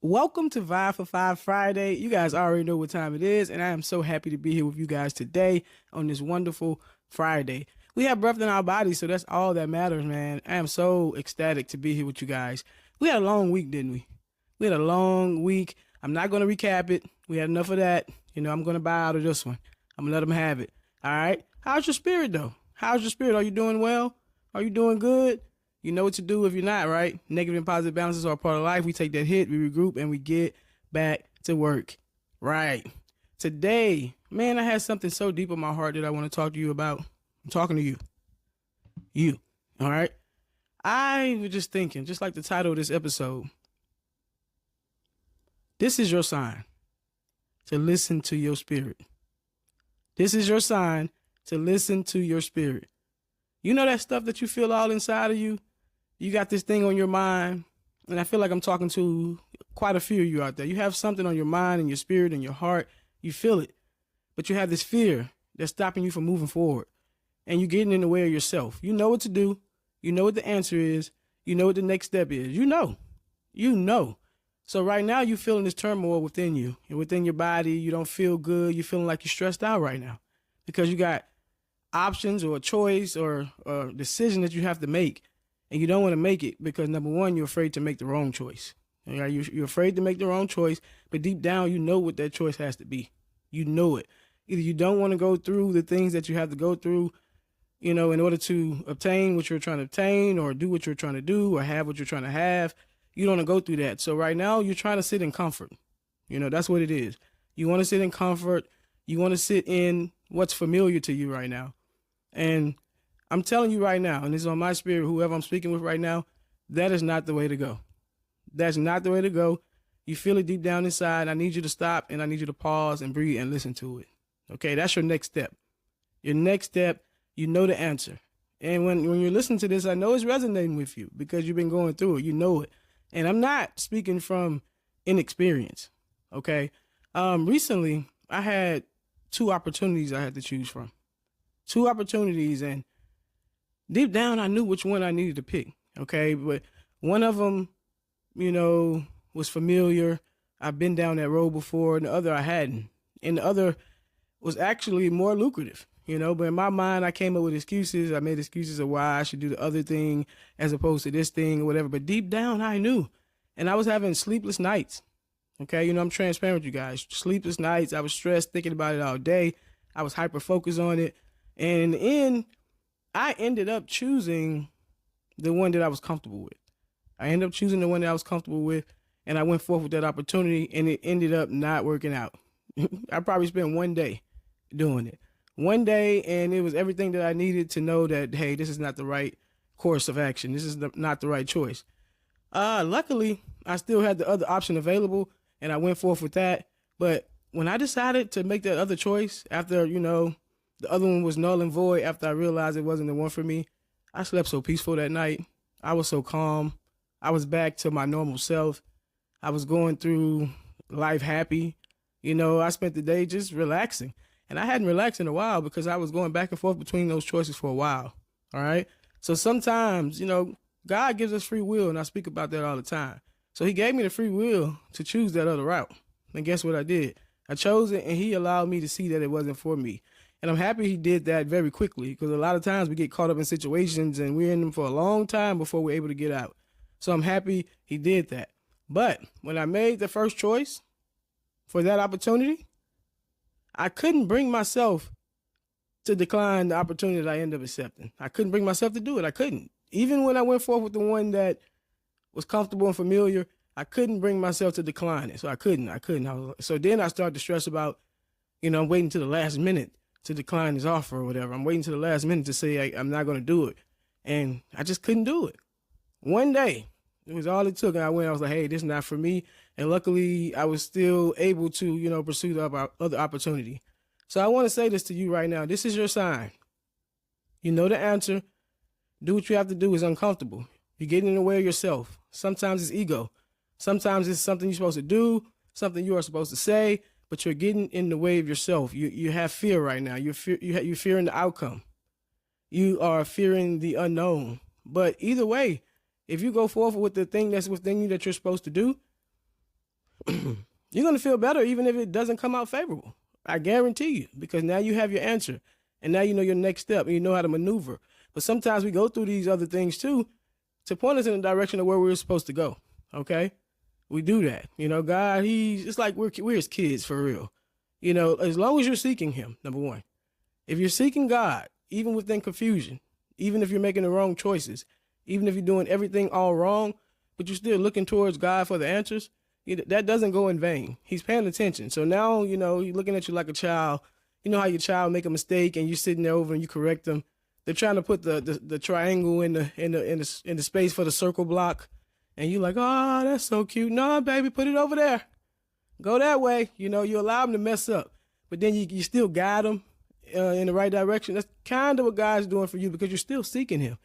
Welcome to Vibe for Five Friday. You guys already know what time it is, and I am so happy to be here with you guys today on this wonderful Friday. We have breath in our bodies, so that's all that matters, man. I am so ecstatic to be here with you guys. We had a long week, didn't we? We had a long week. I'm not going to recap it. We had enough of that. I'm going to buy out of this one. I'm going to let them have it. All right? How's your spirit, though? How's your spirit? Are you doing well? Are you doing good? You know what to do if you're not, right? Negative and positive balances are a part of life. We take that hit, we regroup, and we get back to work. Right. Today, man, I had something so deep in my heart that I want to talk to you about. I'm talking to you. You. All right? I was just thinking, just like the title of this episode, this is your sign to listen to your spirit. This is your sign to listen to your spirit. You know that stuff that you feel all inside of you? You got this thing on your mind, and I feel like I'm talking to quite a few of you out there. You have something on your mind and your spirit and your heart. You feel it, but you have this fear that's stopping you from moving forward, and you're getting in the way of yourself. You know what to do. You know what the answer is. You know what the next step is. You know. So right now you're feeling this turmoil within you and within your body. You don't feel good. You're feeling like you're stressed out right now because you got options or a choice or a decision that you have to make. And you don't want to make it because, number one, you're afraid to make the wrong choice. Right? You're afraid to make the wrong choice, but deep down, you know what that choice has to be. You know it. Either you don't want to go through the things that you have to go through, in order to obtain what you're trying to obtain or do what you're trying to do or have what you're trying to have. You don't want to go through that. So right now, you're trying to sit in comfort. That's what it is. You want to sit in comfort. You want to sit in what's familiar to you right now. And I'm telling you right now, and this is on my spirit, whoever I'm speaking with right now, that is not the way to go. That's not the way to go. You feel it deep down inside. I need you to stop and I need you to pause and breathe and listen to it. Okay, that's your next step. Your next step, you know the answer. And when you're listening to this, I know it's resonating with you because you've been going through it. You know it. And I'm not speaking from inexperience. Okay. Recently, I had two opportunities I had to choose from. Two opportunities, and deep down, I knew which one I needed to pick, okay? But one of them, was familiar. I've been down that road before, and the other I hadn't. And the other was actually more lucrative, But in my mind, I came up with excuses. I made excuses of why I should do the other thing as opposed to this thing or whatever. But deep down, I knew. And I was having sleepless nights, okay? I'm transparent with you guys. Sleepless nights. I was stressed, thinking about it all day. I was hyper-focused on it. And in the end, I ended up choosing the one that I was comfortable with. And I went forth with that opportunity, and it ended up not working out. I probably spent one day doing it. One day, and it was everything that I needed to know that, hey, this is not the right course of action. This is not the right choice. Luckily, I still had the other option available, and I went forth with that. But when I decided to make that other choice after, the other one was null and void after I realized it wasn't the one for me, I slept so peaceful that night. I was so calm. I was back to my normal self. I was going through life happy. I spent the day just relaxing. And I hadn't relaxed in a while because I was going back and forth between those choices for a while. All right. So sometimes, God gives us free will, and I speak about that all the time. So he gave me the free will to choose that other route. And guess what I did? I chose it, and he allowed me to see that it wasn't for me. And I'm happy he did that very quickly because a lot of times we get caught up in situations and we're in them for a long time before we're able to get out. So I'm happy he did that. But when I made the first choice for that opportunity, I couldn't bring myself to decline the opportunity that I ended up accepting. I couldn't bring myself to do it. I couldn't. Even when I went forth with the one that was comfortable and familiar, I couldn't bring myself to decline it. So I couldn't. So then I started to stress about, I'm waiting to the last minute to decline his offer or whatever. I'm waiting to the last minute to say I'm not going to do it. And I just couldn't do it. One day, it was all it took. And I was like, hey, this is not for me. And luckily, I was still able to, pursue the other opportunity. So I want to say this to you right now. This is your sign. You know the answer. Do what you have to do. Is uncomfortable. You're getting in the way of yourself. Sometimes it's ego. Sometimes it's something you're supposed to do, something you are supposed to say, but you're getting in the way of yourself. You have fear right now. You're fearing the outcome. You are fearing the unknown. But either way, if you go forward with the thing that's within you that you're supposed to do, you're going to feel better even if it doesn't come out favorable. I guarantee you, because now you have your answer and now you know your next step and you know how to maneuver. But sometimes we go through these other things too to point us in the direction of where we're supposed to go. Okay? We do that. You know, God, it's like we're his kids for real. You know, as long as you're seeking him, number one. If you're seeking God, even within confusion, even if you're making the wrong choices, even if you're doing everything all wrong, but you're still looking towards God for the answers, that doesn't go in vain. He's paying attention. So now, you know, he's looking at you like a child. You know how your child make a mistake and you're sitting there over and you correct them. They're trying to put the triangle in the space for the circle block, and you're like, oh, that's so cute. No, baby, put it over there. Go that way. You know, you allow them to mess up, but then you still guide them in the right direction. That's kind of what God's doing for you because you're still seeking him.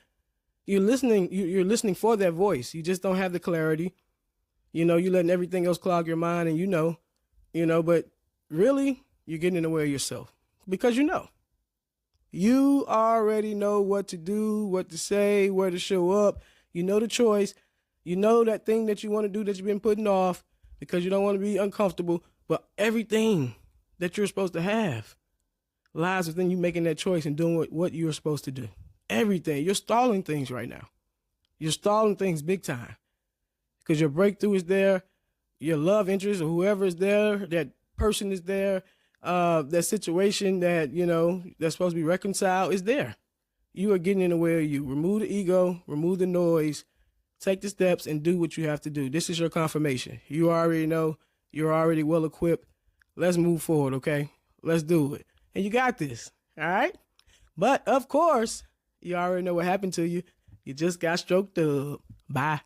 You're listening. You're listening for that voice. You just don't have the clarity. You know, you're letting everything else clog your mind, and you know, but really, you're getting in the way of yourself because you know. You already know what to do, what to say, where to show up. You know the choice. You know that thing that you want to do that you've been putting off because you don't want to be uncomfortable. But everything that you're supposed to have lies within you making that choice and doing what you're supposed to do. Everything. You're stalling things right now. You're stalling things big time because your breakthrough is there. Your love interest or whoever is there, that person is there. That situation that, you know, that's supposed to be reconciled is there. You are getting in the way of you. Remove the ego, remove the noise, take the steps and do what you have to do. This is your confirmation. You already know, you're already well equipped. Let's move forward, okay? Let's do it. And you got this, all right? But of course, you already know what happened to you. You just got stroked up. Bye.